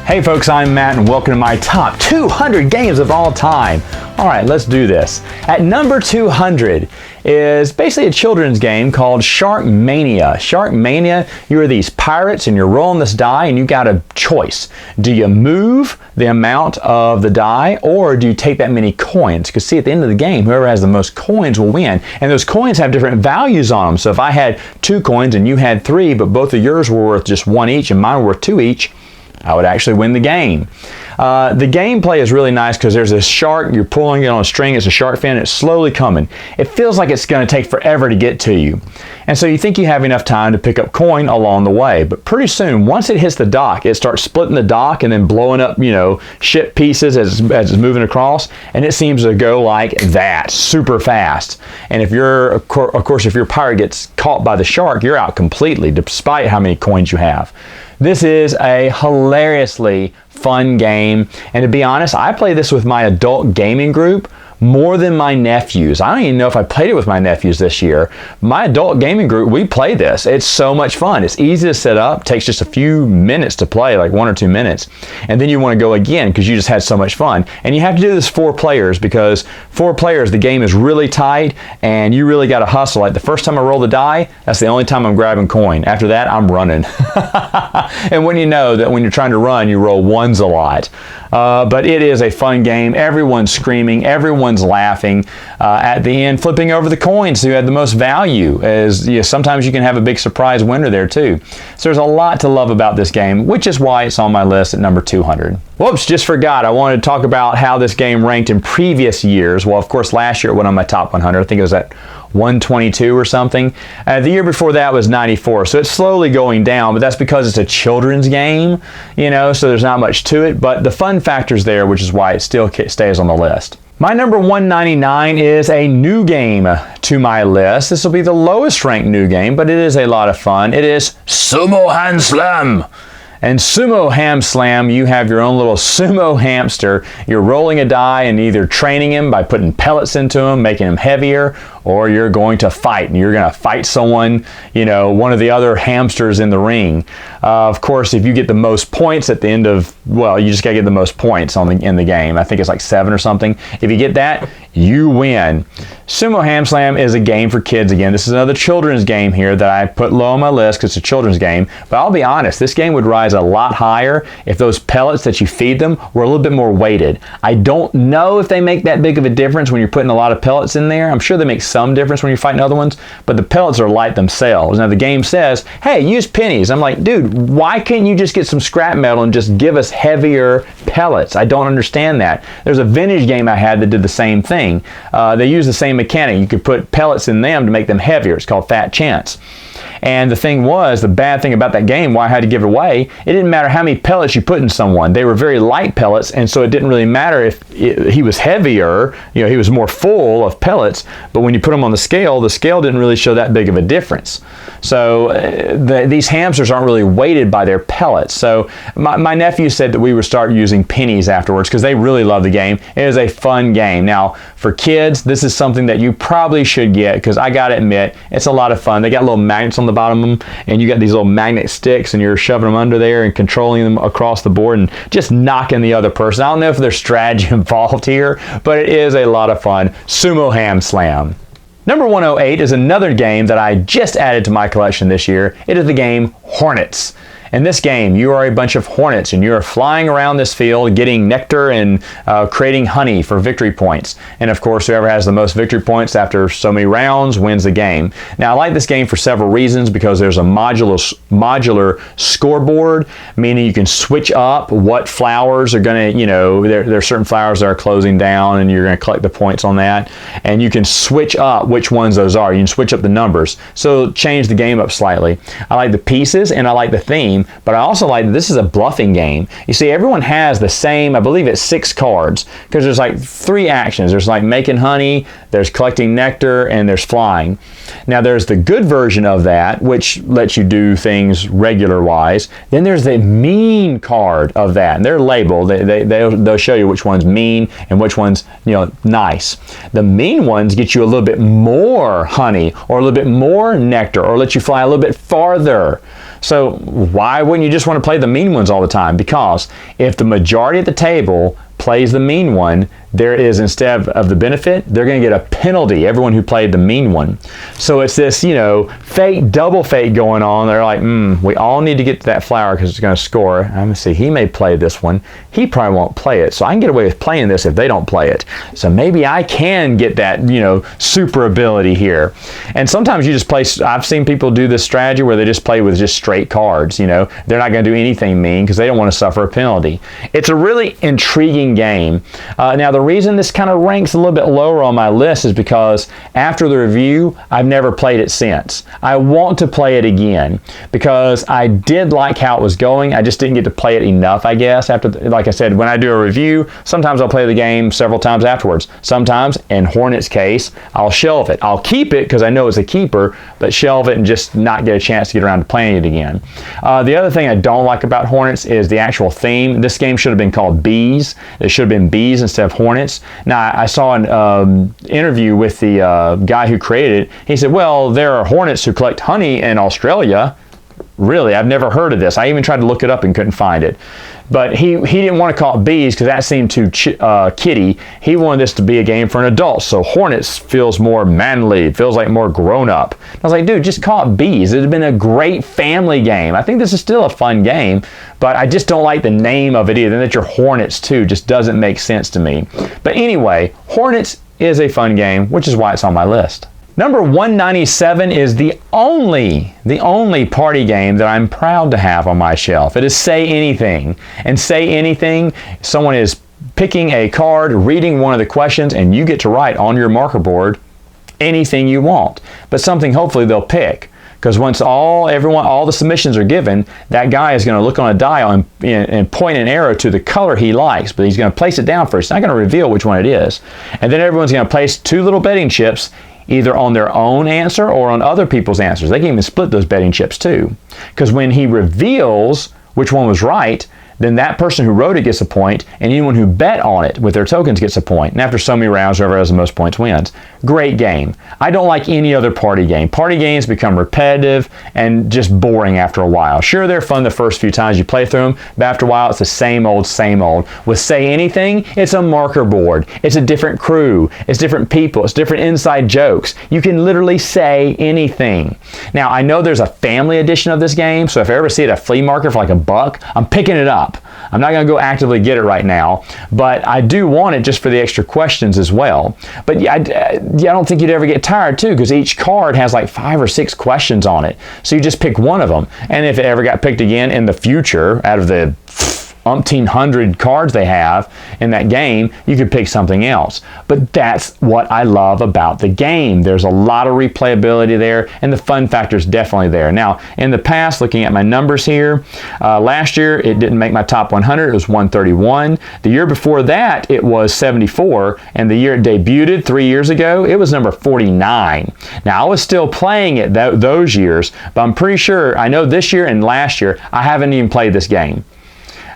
Hey folks, I'm Matt and welcome to my top 200 games of all time. All right, let's do this. At number 200 is basically a children's game called Shark Mania. Shark Mania, you are these pirates and you're rolling this die and you got a choice. Do you move the amount of the die or do you take that many coins? Because see, at the end of the game, whoever has the most coins will win. And those coins have different values on them. So if I had 2 coins and you had 3, but both of yours were worth just 1 each and mine were worth 2 each, I would actually win the game. The gameplay is really nice because there's this shark, you're pulling it on a string, it's a shark fin, it's slowly coming. It feels like it's going to take forever to get to you. And so you think you have enough time to pick up coin along the way. But pretty soon, once it hits the dock, it starts splitting the dock and then blowing up, ship pieces as it's moving across. And it seems to go like that, super fast. And if you're, of course, if your pirate gets caught by the shark, you're out completely, despite how many coins you have. This is a hilariously fun game, and to be honest, I play this with my adult gaming group more than my nephews. I don't even know if I played it with my nephews this year. My adult gaming group, we play this. It's so much fun. It's easy to set up, takes just a few minutes to play, like 1 or 2 minutes, and then you want to go again because you just had so much fun. And you have to do this 4 players because 4 players, the game is really tight and you really got to hustle. Like the first time I roll the die, that's the only time I'm grabbing coin. After that, I'm running. And when you know that when you're trying to run, you roll ones a lot. But it is a fun game. Everyone's screaming, everyone's laughing. At the end, flipping over the coins who had the most value. Sometimes you can have a big surprise winner there too. So there's a lot to love about this game, which is why it's on my list at number 200. Whoops, just forgot. I wanted to talk about how this game ranked in previous years. Well, of course, last year it went on my top 100. I think it was at 122 or something. The year before that was 94. So it's slowly going down, but that's because it's a children's game, so there's not much to it. But the fun factor's there, which is why it still stays on the list. My number 199 is a new game to my list. This will be the lowest ranked new game, but it is a lot of fun. It is Sumo Ham Slam. And Sumo Ham Slam, you have your own little sumo hamster. You're rolling a die and either training him by putting pellets into him, making him heavier, or you're going to fight. And you're going to fight someone, one of the other hamsters in the ring. Of course, if you get the most points at the end of, you just got to get the most points in the game. I think it's like 7 or something. If you get that, you win. Sumo Ham Slam is a game for kids. Again, this is another children's game here that I put low on my list because it's a children's game. But I'll be honest, this game would rise a lot higher if those pellets that you feed them were a little bit more weighted. I don't know if they make that big of a difference when you're putting a lot of pellets in there. I'm sure they make some difference when you're fighting other ones, but the pellets are light themselves. Now the game says, hey, use pennies. I'm like, dude, why can't you just get some scrap metal and just give us heavier pellets? I don't understand that. There's a vintage game I had that did the same thing. They use the same mechanic. You could put pellets in them to make them heavier. It's called Fat Chance. And the thing was, the bad thing about that game, why I had to give it away, it didn't matter how many pellets you put in someone. They were very light pellets, and so it didn't really matter if he was heavier, he was more full of pellets, but when you put him on the scale didn't really show that big of a difference. So these hamsters aren't really weighted by their pellets. So my nephew said that we would start using pennies afterwards because they really love the game. It is a fun game. Now, for kids, this is something that you probably should get because I got to admit, it's a lot of fun. They got little magnets on the bottom of them, and you got these little magnet sticks, and you're shoving them under there and controlling them across the board and just knocking the other person. I don't know if there's strategy involved here, but it is a lot of fun. Sumo Ham Slam. Number 108 is another game that I just added to my collection this year. It is the game Hornets. In this game, you are a bunch of hornets and you are flying around this field getting nectar and creating honey for victory points. And of course, whoever has the most victory points after so many rounds wins the game. Now, I like this game for several reasons because there's a modular scoreboard, meaning you can switch up what flowers are going to, there are certain flowers that are closing down and you're going to collect the points on that. And you can switch up which ones those are. You can switch up the numbers. So change the game up slightly. I like the pieces and I like the theme. But I also like that this is a bluffing game. You see, everyone has the same, I believe it's 6 cards, because there's like 3 actions. There's like making honey, there's collecting nectar, and there's flying. Now there's the good version of that, which lets you do things regular-wise. Then there's the mean card of that, and they're labeled. They'll show you which one's mean and which one's nice. The mean ones get you a little bit more honey, or a little bit more nectar, or let you fly a little bit farther. So why why wouldn't you just want to play the mean ones all the time? Because if the majority at the table plays the mean one, there is, instead of the benefit, they're going to get a penalty, everyone who played the mean one. So it's this, fake, double fake going on. They're like, we all need to get to that flower because it's going to score. I'm going to see, he may play this one. He probably won't play it. So I can get away with playing this if they don't play it. So maybe I can get that, super ability here. And sometimes you just play, I've seen people do this strategy where they just play with just straight cards. They're not going to do anything mean because they don't want to suffer a penalty. It's a really intriguing game. Now, the reason this kind of ranks a little bit lower on my list is because after the review, I've never played it since. I want to play it again because I did like how it was going. I just didn't get to play it enough, I guess. Like I said, when I do a review, sometimes I'll play the game several times afterwards. Sometimes, in Hornets' case, I'll shelve it. I'll keep it because I know it's a keeper, but shelve it and just not get a chance to get around to playing it again. The other thing I don't like about Hornets is the actual theme. This game should have been called Bees. It should have been Bees instead of Hornets. Now, I saw an interview with the guy who created it. He said, well, there are hornets who collect honey in Australia. Really? I've never heard of this. I even tried to look it up and couldn't find it. But he didn't want to call it Bees because that seemed too kiddie. He wanted this to be a game for an adult. So Hornets feels more manly, feels like more grown up. I was like, dude, just call it Bees. It would have been a great family game. I think this is still a fun game, but I just don't like the name of it either. And that you're Hornets too just doesn't make sense to me. But anyway, Hornets is a fun game, which is why it's on my list. Number 197 is the only party game that I'm proud to have on my shelf. It is Say Anything. And Say Anything, someone is picking a card, reading one of the questions, and you get to write on your marker board anything you want, but something hopefully they'll pick. Because once all the submissions are given, that guy is going to look on a dial and point an arrow to the color he likes, but he's going to place it down first. He's not going to reveal which one it is. And then everyone's going to place 2 little betting chips either on their own answer or on other people's answers. They can even split those betting chips too. Because when he reveals which one was right, then that person who wrote it gets a point, and anyone who bet on it with their tokens gets a point. And after so many rounds, whoever has the most points wins. Great game. I don't like any other party game. Party games become repetitive and just boring after a while. Sure, they're fun the first few times you play through them, but after a while, it's the same old, same old. With Say Anything, it's a marker board. It's a different crew. It's different people. It's different inside jokes. You can literally say anything. Now, I know there's a family edition of this game, so if I ever see it at a flea market for like $1, I'm picking it up. I'm not going to go actively get it right now, but I do want it just for the extra questions as well. But I don't think you'd ever get tired too, because each card has like 5 or 6 questions on it. So you just pick one of them. And if it ever got picked again in the future, out of the umpteen hundred cards they have in that game, you could pick something else. But that's what I love about the game. There's a lot of replayability there, and the fun factor is definitely there. Now, in the past, looking at my numbers here, last year it didn't make my top 100. It was 131. The year before that, it was 74, and the year it debuted 3 years ago, it was number 49. Now, I was still playing it those years, but I'm pretty sure, I know this year and last year, I haven't even played this game.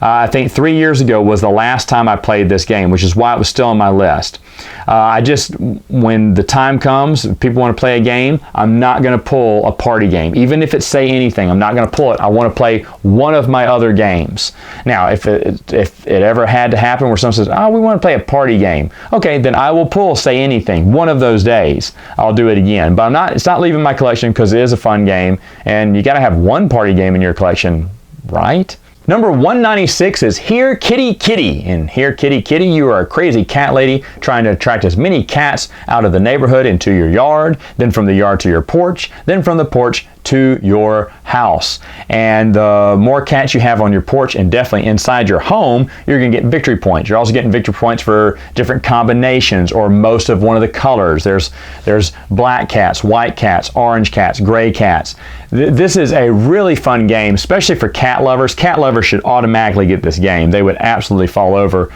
I think 3 years ago was the last time I played this game, which is why it was still on my list. When the time comes, if people want to play a game, I'm not going to pull a party game. Even if it's Say Anything, I'm not going to pull it. I want to play one of my other games. Now, if it ever had to happen where someone says, oh, we want to play a party game, okay, then I will pull Say Anything. One of those days, I'll do it again. But it's not leaving my collection because it is a fun game, and you got to have one party game in your collection, right? Number 196 is Here Kitty Kitty. And Here Kitty Kitty, you are a crazy cat lady trying to attract as many cats out of the neighborhood into your yard, then from the yard to your porch, then from the porch to your house. And the more cats you have on your porch and definitely inside your home, you're going to get victory points. You're also getting victory points for different combinations or most of one of the colors. There's black cats, white cats, orange cats, gray cats. This is a really fun game, especially for cat lovers. Cat lovers should automatically get this game. They would absolutely fall over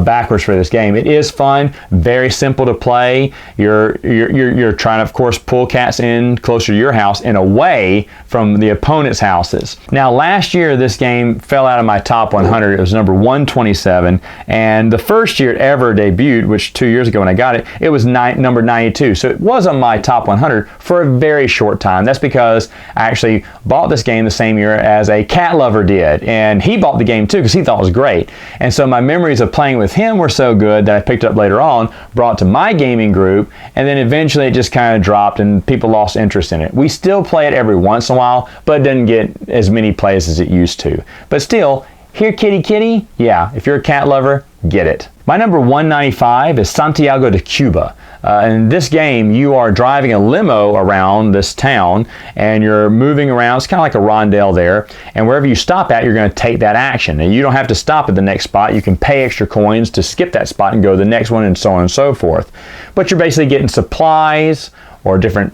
backwards for this game. It is fun, very simple to play. You're trying to, of course, pull cats in closer to your house and away from the opponent's houses. Now, last year this game fell out of my top 100. It was number 127, and the first year it ever debuted, which 2 years ago when I got it, it was number 92. So it was on my top 100 for a very short time. That's because I actually bought this game the same year as a cat lover did, and he bought the game too because he thought it was great. And so my memories of playing with him were so good that I picked it up later on, brought to my gaming group, and then eventually it just kind of dropped and people lost interest in it. We still play it every once in a while, but it doesn't get as many plays as it used to. But still, here kitty kitty, yeah, if you're a cat lover, get it. My number 195 is Santiago de Cuba. In this game, you are driving a limo around this town and you're moving around. It's kind of like a rondel there. And wherever you stop at, you're going to take that action. And you don't have to stop at the next spot. You can pay extra coins to skip that spot and go to the next one and so on and so forth. But you're basically getting supplies or different,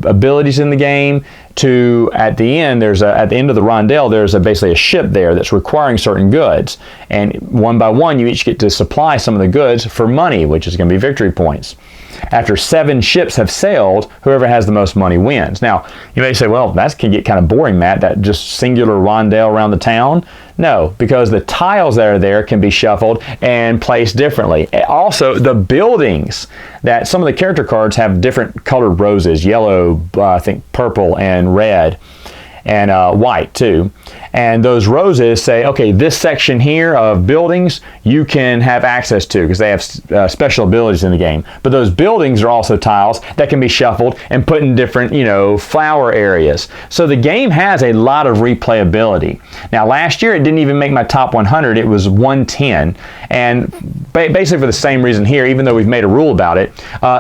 abilities in the game. At the end of the rondel, there's basically a ship there that's requiring certain goods, and one by one you each get to supply some of the goods for money, which is going to be victory points. After 7 ships have sailed, whoever has the most money wins. Now, you may say, well, that can get kind of boring, Matt, that just singular rondel around the town. No, because the tiles that are there can be shuffled and placed differently. Also, the buildings, that some of the character cards have different colored roses, yellow, I think purple, and red, and white too. And those roses say, okay, this section here of buildings you can have access to because they have special abilities in the game. But those buildings are also tiles that can be shuffled and put in different, flower areas. So the game has a lot of replayability. Now, last year it didn't even make my top 100. It was 110. And basically for the same reason here, even though we've made a rule about it,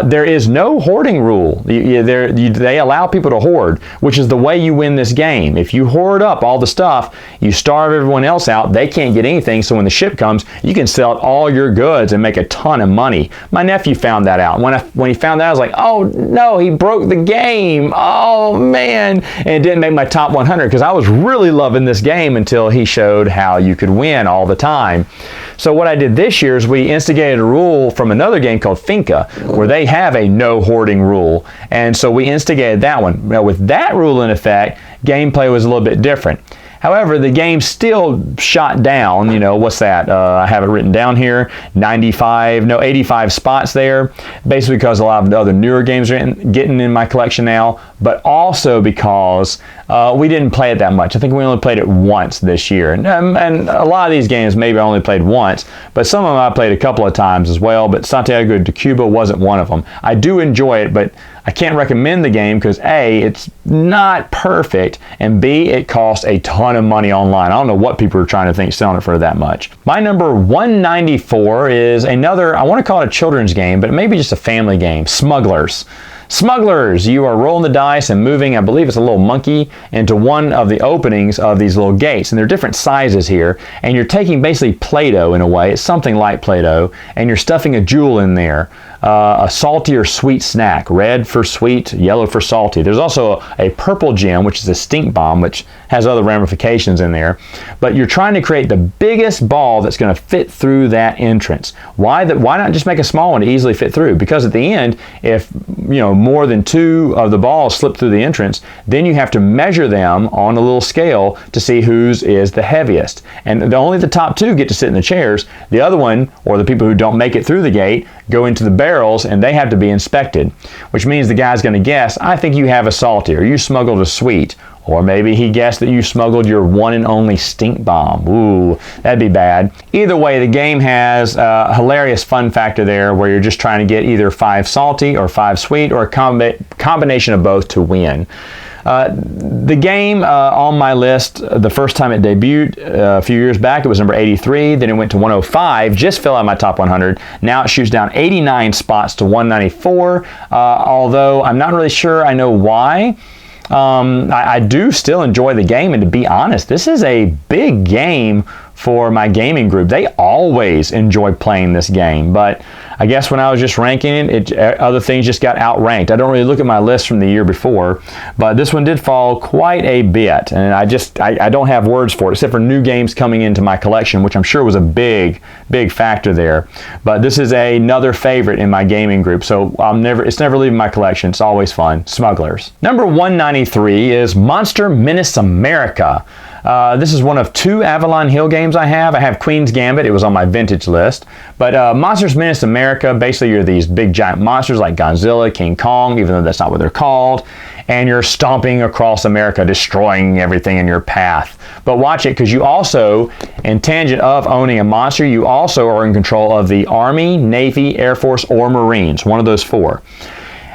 there is no hoarding rule. They allow people to hoard, which is the way you win this game. If you hoard up all the stuff, you starve everyone else out, they can't get anything, so when the ship comes, you can sell all your goods and make a ton of money. My nephew found that out. When he found that, I was like, oh no, he broke the game. Oh man. And it didn't make my top 100 because I was really loving this game until he showed how you could win all the time. So what I did this year is we instigated a rule from another game called Finca, where they have a no hoarding rule. And so we instigated that one. Now with that rule in effect, gameplay was a little bit different. However, the game still shot down, what's that? I have it written down here, 85 spots there, basically because a lot of the other newer games are getting in my collection now, but also because we didn't play it that much. I think we only played it once this year. And a lot of these games maybe I only played once, but some of them I played a couple of times as well, but Santiago de Cuba wasn't one of them. I do enjoy it, but I can't recommend the game because A, it's not perfect, and B, it costs a ton of money online. I don't know what people are trying to think selling it for that much. My number 194 is another, I want to call it a children's game, but maybe just a family game, Smugglers. Smugglers, you are rolling the dice and moving, I believe it's a little monkey, into one of the openings of these little gates. And they're different sizes here. And you're taking basically Play-Doh in a way. It's something like Play-Doh. And you're stuffing a jewel in there. A salty or sweet snack. Red for sweet, yellow for salty. There's also a purple gem, which is a stink bomb, which has other ramifications in there. But you're trying to create the biggest ball that's going to fit through that entrance. Why not just make a small one to easily fit through? Because at the end, if more than 2 of the balls slip through the entrance, then you have to measure them on a little scale to see whose is the heaviest. And only the top 2 get to sit in the chairs. The other one, or the people who don't make it through the gate, go into the barrels and they have to be inspected, which means the guy's going to guess, I think you have a salty, or you smuggled a sweet, or maybe he guessed that you smuggled your one and only stink bomb. Ooh, that'd be bad. Either way, the game has a hilarious fun factor there where you're just trying to get either 5 salty or 5 sweet, or a combination of both to win. The game on my list, the first time it debuted a few years back, it was number 83. Then it went to 105, just fell out of my top 100. Now it shoots down 89 spots to 194, although I'm not really sure I know why. I do still enjoy the game, and to be honest, this is a big game for my gaming group. They always enjoy playing this game, but I guess when I was just ranking it, other things just got outranked. I don't really look at my list from the year before, but this one did fall quite a bit, and I don't have words for it except for new games coming into my collection, which I'm sure was a big factor there. But this is another favorite in my gaming group, so it's never leaving my collection. It's always fun. Smugglers. Number 193 is Monster Menace America. This is one of 2 Avalon Hill games I have. I have Queen's Gambit. It was on my vintage list. But Monsters Menace America, basically you're these big giant monsters like Godzilla, King Kong, even though that's not what they're called. And you're stomping across America, destroying everything in your path. But watch it, because you also, in tangent of owning a monster, you also are in control of the Army, Navy, Air Force, or Marines, one of those 4.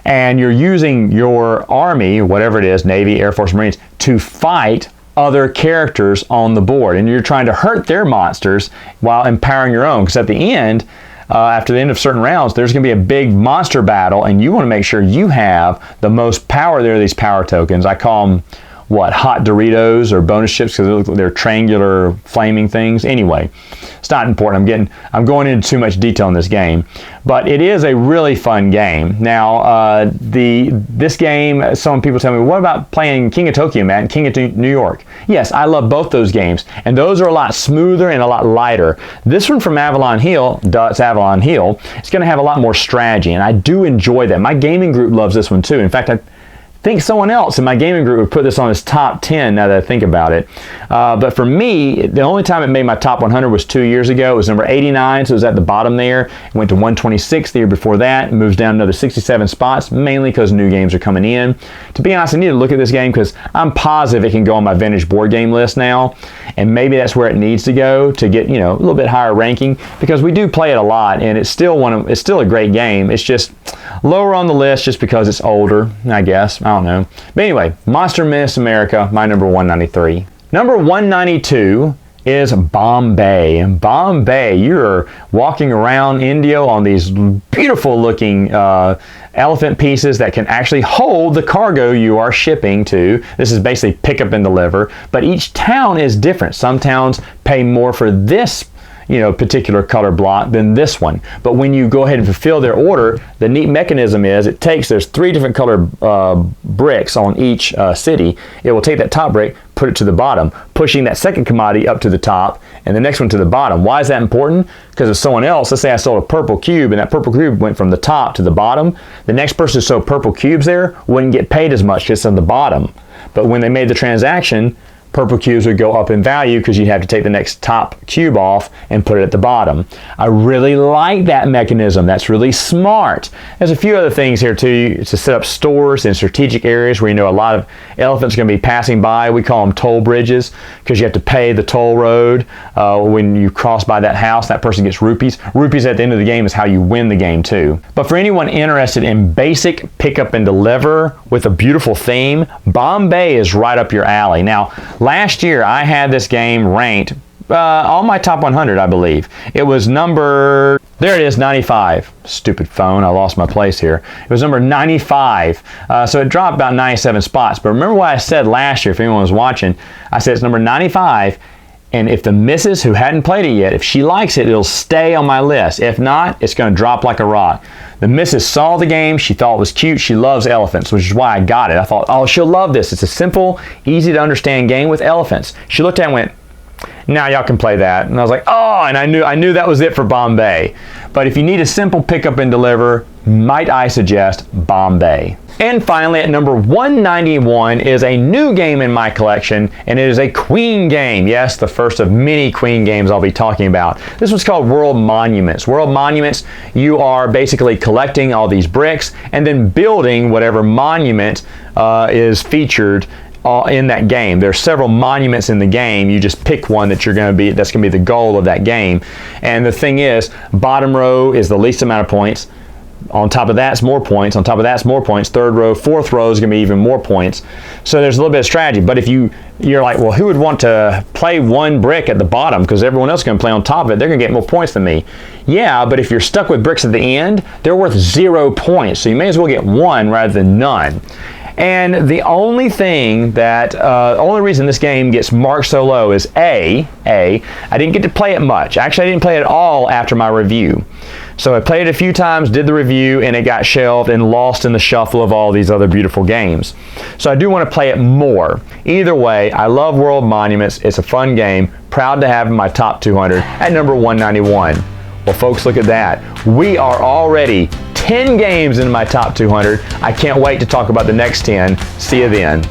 And you're using your Army, whatever it is, Navy, Air Force, Marines, to fight other characters on the board, and you're trying to hurt their monsters while empowering your own, because at the end, after the end of certain rounds, there's going to be a big monster battle, and you want to make sure you have the most power. There are these power tokens. I call them hot Doritos or bonus chips, because they're triangular flaming things. Anyway, it's not important. I'm going into too much detail in this game, but it is a really fun game. Now, this game, some people tell me, what about playing King of Tokyo, Matt, and King of New York? Yes, I love both those games, and those are a lot smoother and a lot lighter. This one from Avalon Hill, it's Avalon Hill, it's going to have a lot more strategy, and I do enjoy that. My gaming group loves this one too. In fact, I think someone else in my gaming group would put this on his top 10 now that I think about it. But for me, the only time it made my top 100 was 2 years ago. It was number 89, so it was at the bottom there. It went to 126 the year before that. It moves down another 67 spots, mainly because new games are coming in. To be honest, I need to look at this game because I'm positive it can go on my vintage board game list now, and maybe that's where it needs to go to get, a little bit higher ranking, because we do play it a lot, and it's still a great game. It's just lower on the list just because it's older, I guess. I don't know. But anyway, Monster Menace America, my number 193. Number 192 is Bombay. Bombay, you're walking around India on these beautiful looking elephant pieces that can actually hold the cargo you are shipping to. This is basically pick up and deliver, but each town is different. Some towns pay more for this particular color block than this one. But when you go ahead and fulfill their order, the neat mechanism is there's 3 different colored bricks on each city. It will take that top brick, put it to the bottom, pushing that second commodity up to the top and the next one to the bottom. Why is that important? Because if someone else, let's say I sold a purple cube and that purple cube went from the top to the bottom, the next person who sold purple cubes there wouldn't get paid as much just on the bottom. But when they made the transaction, purple cubes would go up in value because you'd have to take the next top cube off and put it at the bottom. I really like that mechanism. That's really smart. There's a few other things here too, to set up stores in strategic areas where a lot of elephants are going to be passing by. We call them toll bridges because you have to pay the toll road when you cross by that house. That person gets rupees. Rupees at the end of the game is how you win the game too. But for anyone interested in basic pick up and deliver with a beautiful theme, Bombay is right up your alley. Now, last year, I had this game ranked on my top 100, I believe. It was number, there it is, 95. Stupid phone, I lost my place here. It was number 95, so it dropped about 97 spots. But remember what I said last year, if anyone was watching, I said it's number 95, and if the missus who hadn't played it yet, if she likes it, it'll stay on my list. If not, it's going to drop like a rock. The missus saw the game, she thought it was cute, she loves elephants, which is why I got it. I thought, oh, she'll love this. It's a simple, easy to understand game with elephants. She looked at it and went, now y'all can play that. And I was like, oh, and I knew that was it for Bombay. But if you need a simple pick up and deliver, might I suggest Bombay. And finally, at number 191 is a new game in my collection, and it is a Queen game. Yes, the first of many Queen games I'll be talking about. This one's called World Monuments. World Monuments, you are basically collecting all these bricks and then building whatever monument is featured in that game. There are several monuments in the game. You just pick one that that's going to be the goal of that game. And the thing is, bottom row is the least amount of points. On top of that's more points. On top of that's more points. Third row, fourth row is going to be even more points. So there's a little bit of strategy. But if you're like, well, who would want to play one brick at the bottom because everyone else is going to play on top of it? They're going to get more points than me. Yeah, but if you're stuck with bricks at the end, they're worth 0 points. So you may as well get one rather than none. And the only thing that, only reason this game gets marked so low is I didn't get to play it much. Actually, I didn't play it at all after my review. So I played it a few times, did the review, and it got shelved and lost in the shuffle of all these other beautiful games. So I do want to play it more. Either way, I love World Monuments. It's a fun game. Proud to have in my top 200 at number 191. Well, folks, look at that. We are already 10 games in my top 200. I can't wait to talk about the next 10. See you then.